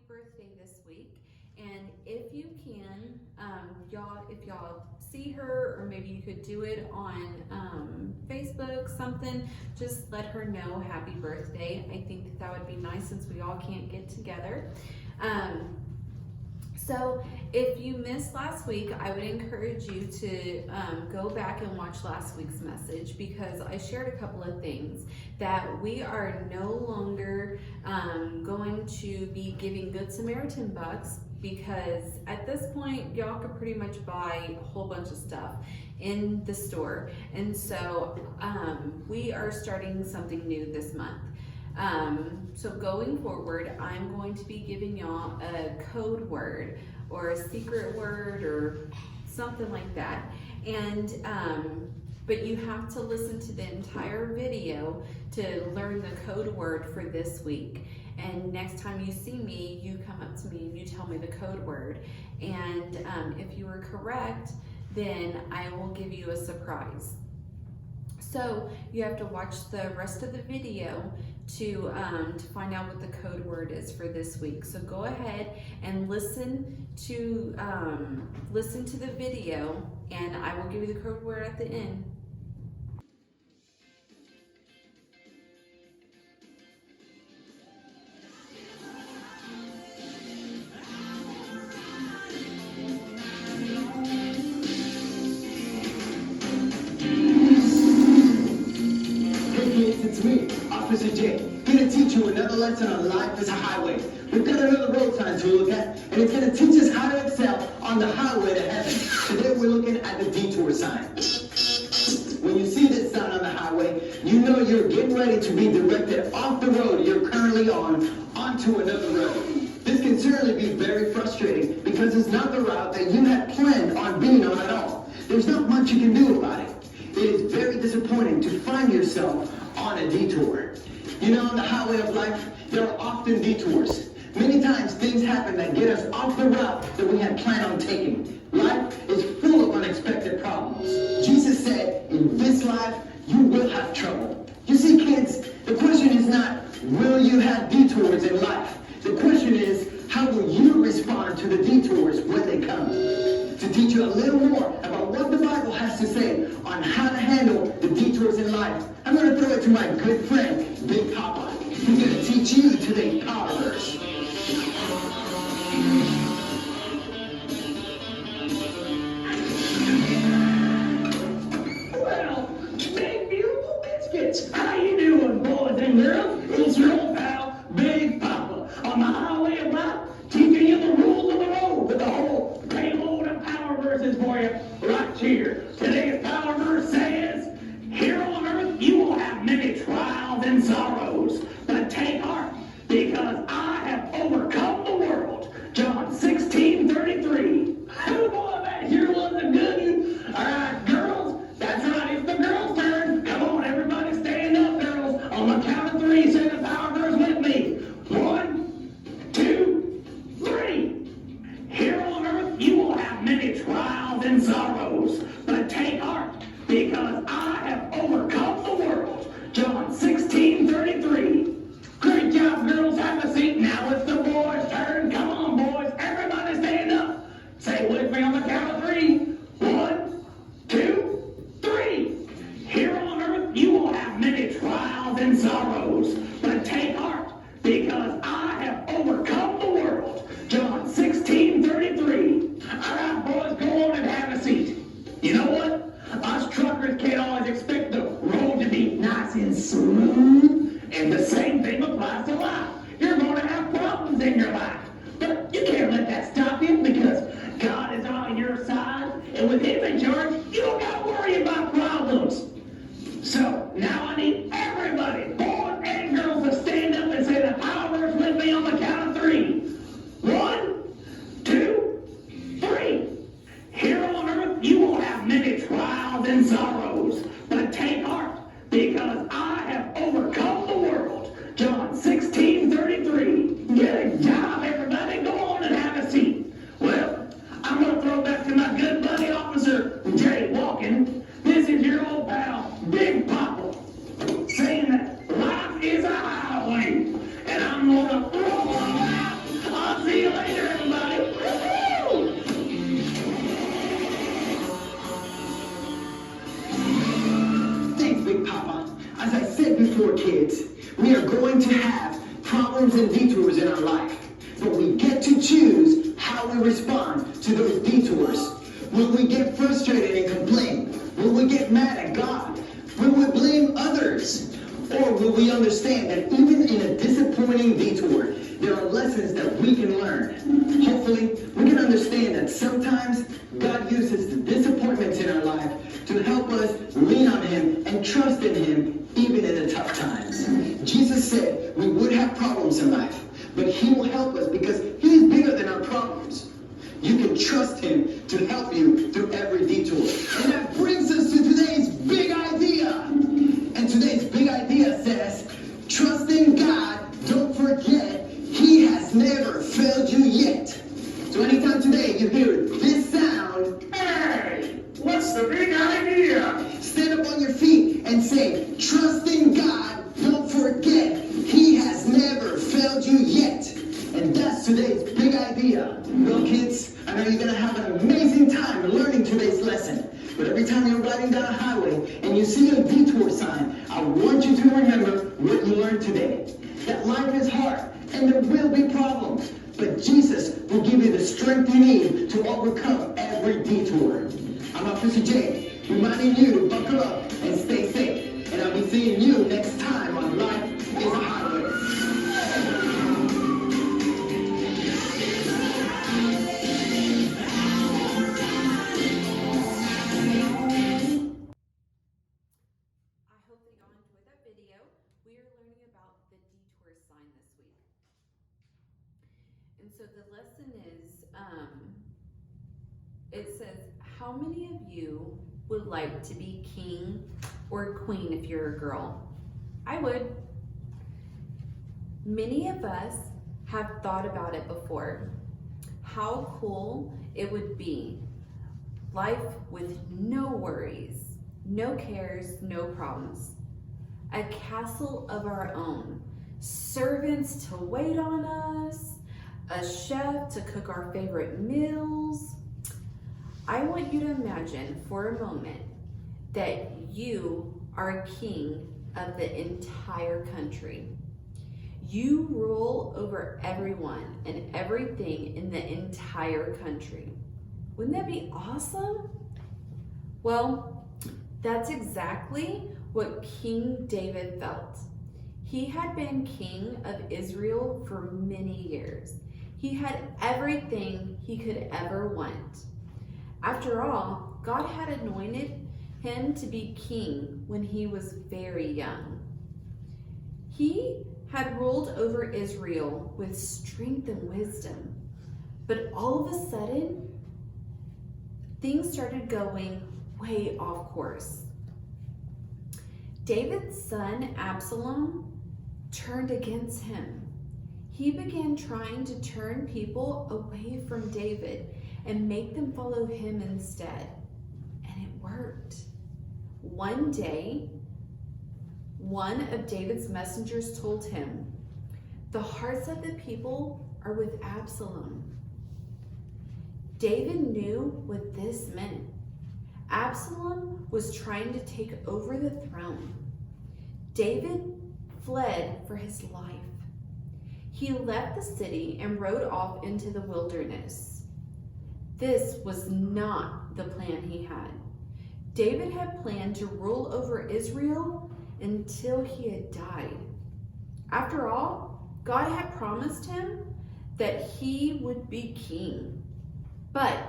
birthday this week. And if you can, if y'all see her, or maybe you could do it on Facebook, something, just let her know happy birthday. I think that would be nice since we all can't get together. So if you missed last week, I would encourage you to go back and watch last week's message, because I shared a couple of things that we are no longer going to be giving Good Samaritan bucks, because at this point y'all could pretty much buy a whole bunch of stuff in the store. And so we are starting something new this month. So going forward, I'm going to be giving y'all a code word or a secret word or something like that. And but you have to listen to the entire video to learn the code word for this week. And next time you see me, you come up to me and you tell me the code word. And if you are correct, then I will give you a surprise. So you have to watch the rest of the video to find out what the code word is for this week. So go ahead and listen to the video, and I will give you the code word at the end. It's me, Officer J, here to teach you another lesson on life as a highway. We've got another road sign to look at, and it's going to teach us how to excel on the highway to heaven. Today we're looking at the detour sign. When you see this sign on the highway, you know you're getting ready to be directed off the road you're currently on onto another road. This can certainly be very frustrating because it's not the route that you had planned on being on at all. There's not much you can do about it. It is very disappointing to find yourself on a detour. You know, on the highway of life, there are often detours. Many times things happen that get us off the route that we had planned on taking. Life is full of unexpected problems. Jesus said, in this life, you will have trouble. You see, kids, the question is not, will you have detours in life? The question is, how will you respond to the detours when they come? To teach you a little more about what the Bible has to say on how to handle the detours in life, I'm going to throw it to my good friend, Big Papa. He's going to teach you today's power verse. Well, big beautiful biscuits. How you doing, boys and girls? It's your old pal, Big Papa, on the highway of life, teaching you the rules of the road with the whole payload of power verses for you right here. Today's power verse says, here on earth you will have many trials and sorrows, but take heart, because I have overcome the world. John 16:33. Oh boy, that sure was a good one. All right, girls, that's right, it's the girls' turn. Come on, everybody stand up, girls. On the count of three, say the power verse with me. 1, 2, 3. Here on earth you will have many trials and sorrows, but take heart, because I have overcome the world. John 16:33. Great job, girls. Have a seat. Now it's the boys' turn. Come on, boys. Everybody stand up. Say it with me on the count of three. 1, 2, 3. Here on earth you will have many trials and sorrows, but take heart, because I have overcome the world. John 16:33. All right, boys, go on and have a seat. You know what? Us truckers can't always expect the road to be nice and smooth, and the same thing applies to life. You're going to have problems in your life, but you can't let that stop you, because God is on your side, and with Him in charge, you don't got to worry about problems. So now I need everybody, boys and girls, to stand up and say the power verse with me on the count of three. 1, 2, 3. Here on earth you will have many trials and sorrows, but take heart, because I have overcome the world. John 16:33. Good job, everybody. Go on and have a seat. Well, I'm going to throw back to my good buddy, Officer Jay Walken. This is your old pal, Big Papa, saying that life is a highway, and I'm going to throw out As I said before, kids, we are going to have problems and detours in our life, but we get to choose how we respond to those detours. Will we get frustrated and complain? Will we get mad at God? Will we blame others? Or will we understand that even in a disappointing detour, there are lessons that we can learn? Hopefully, we can understand that sometimes God uses the disappointments in our life to help us lean on Him and trust in Him even in the tough times. Jesus said we would have problems in life, but He will help us because He is bigger than our problems. You can trust Him to help you through every detour. And that brings us to today's big idea. And today's big idea says, trust in God, don't forget, He has never failed you yet. So anytime today you hear this sound, Hey, what's the big idea? stand up on your feet and say, trust in God, don't forget, He has never failed you yet. And that's today's big idea. Well, kids, I know you're going to have an amazing time learning today's lesson. But every time you're riding down a highway and you see a detour sign, I want you to remember what you learned today. That life is hard and there will be problems. But Jesus will give you the strength you need to overcome every detour. I'm Officer J, reminding you to buckle up and stay safe. And I'll be seeing you next time on Life is a Highway. I hope that y'all enjoyed that video. We are learning about the detour sign this week. And so the lesson is, it says, how many of you would like to be king or queen if you're a girl? I would. Many of us have thought about it before. How cool it would be. Life with no worries, no cares, no problems. A castle of our own. Servants to wait on us. A chef to cook our favorite meals. I want you to imagine for a moment that you are king of the entire country. You rule over everyone and everything in the entire country. Wouldn't that be awesome? Well, that's exactly what King David felt. He had been king of Israel for many years. He had everything he could ever want. After all, God had anointed him to be king when he was very young. He had ruled over Israel with strength and wisdom. But all of a sudden, things started going way off course. David's son Absalom turned against him. He began trying to turn people away from David and make them follow him instead. And it worked. One day, one of David's messengers told him, "The hearts of the people are with Absalom." David knew what this meant. Absalom was trying to take over the throne. David fled for his life. He left the city and rode off into the wilderness. This was not the plan he had. David had planned to rule over Israel until he had died. After all, God had promised him that he would be king. But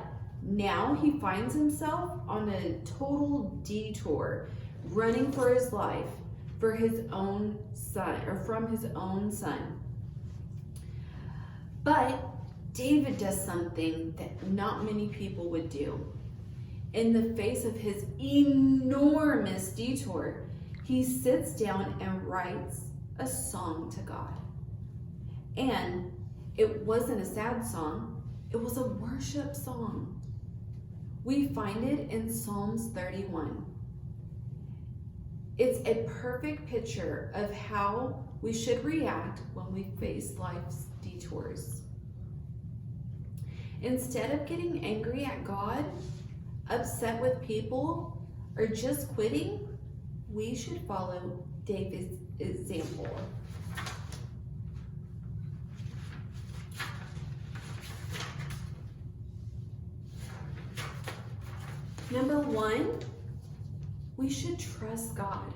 now he finds himself on a total detour, running for his life for his own son, or from his own son. But David does something that not many people would do. In the face of his enormous detour, he sits down and writes a song to God. And it wasn't a sad song, it was a worship song. We find it in Psalms 31. It's a perfect picture of how we should react when we face life's detours. Instead of getting angry at God, upset with people, or just quitting, we should follow David's example. Number one, we should trust God.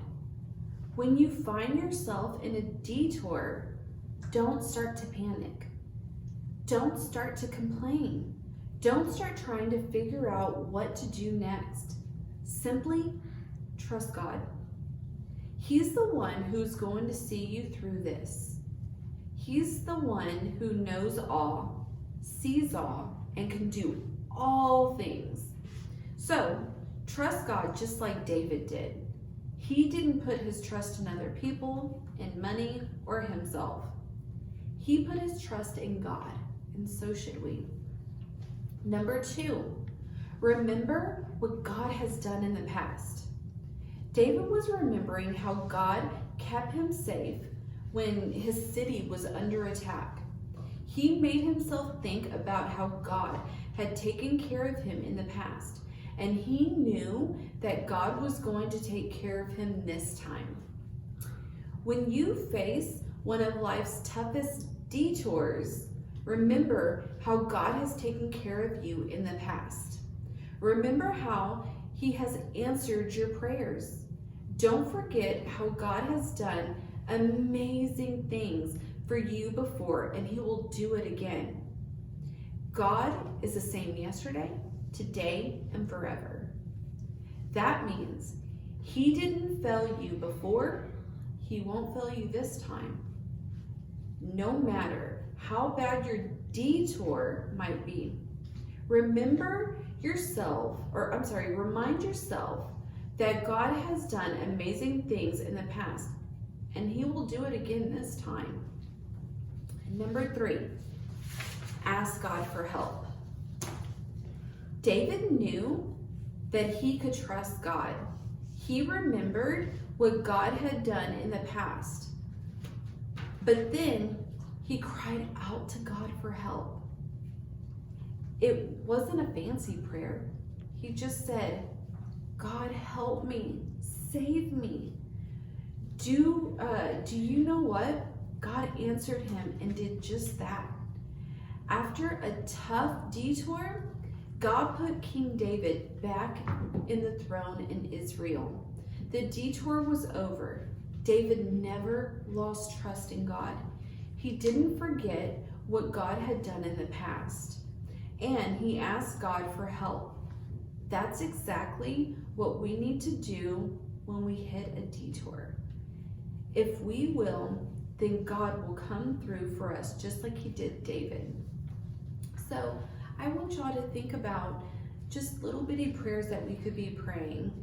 When you find yourself in a detour, don't start to panic. Don't start to complain. Don't start trying to figure out what to do next. Simply trust God. He's the one who's going to see you through this. He's the one who knows all, sees all, and can do all things. So, trust God just like David did. He didn't put his trust in other people, in money, or himself. He put his trust in God, and so should we. Number two, remember what God has done in the past. David was remembering how God kept him safe when his city was under attack. He made himself think about how God had taken care of him in the past, and he knew that God was going to take care of him this time. When you face one of life's toughest detours, remember how God has taken care of you in the past. Remember how He has answered your prayers. Don't forget how God has done amazing things for you before, and He will do it again. God is the same yesterday, today, and forever. That means He didn't fail you before, He won't fail you this time. No matter how bad your detour might be, remind yourself that God has done amazing things in the past, and He will do it again this time. Number 3, ask God for help. David knew that he could trust God. He remembered what God had done in the past. But then he cried out to God for help. It wasn't a fancy prayer. He just said, God, help me, save me. Do you know what? God answered him and did just that. After a tough detour, God put King David back in the throne in Israel. The detour was over. David never lost trust in God. He didn't forget what God had done in the past, and he asked God for help. That's exactly what we need to do when we hit a detour. If we will, then God will come through for us just like He did David. So I want y'all to think about just little bitty prayers that we could be praying.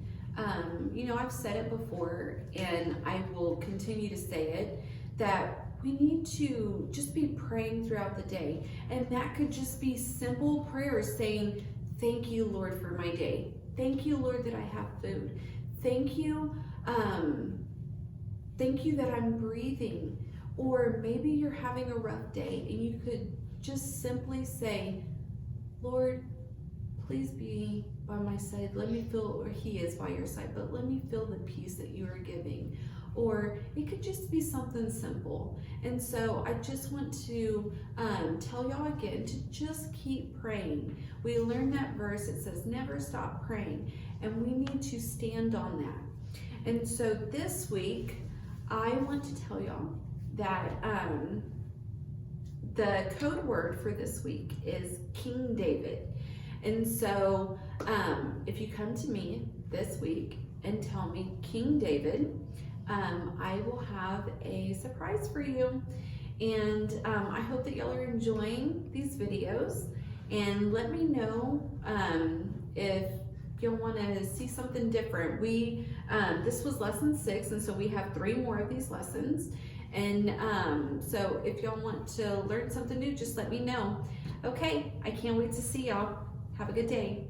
I've said it before, and I will continue to say it, that we need to just be praying throughout the day. And that could just be simple prayers saying, thank you, Lord, for my day. Thank you, Lord, that I have food. Thank you that I'm breathing. Or maybe you're having a rough day and you could just simply say, Lord, please be by my side. Let me feel, or He is by your side, but let me feel the peace that you are giving. Or it could just be something simple. And so I just want to tell y'all again to just keep praying. We learned that verse, it says never stop praying, and we need to stand on that. And so this week, I want to tell y'all that the code word for this week is King David. And so if you come to me this week and tell me King David, I will have a surprise for you. And I hope that y'all are enjoying these videos, and let me know if you'll want to see something different. This was lesson 6, and so we have 3 more of these lessons. And so if y'all want to learn something new, just let me know. Okay, I can't wait to see y'all. Have a good day.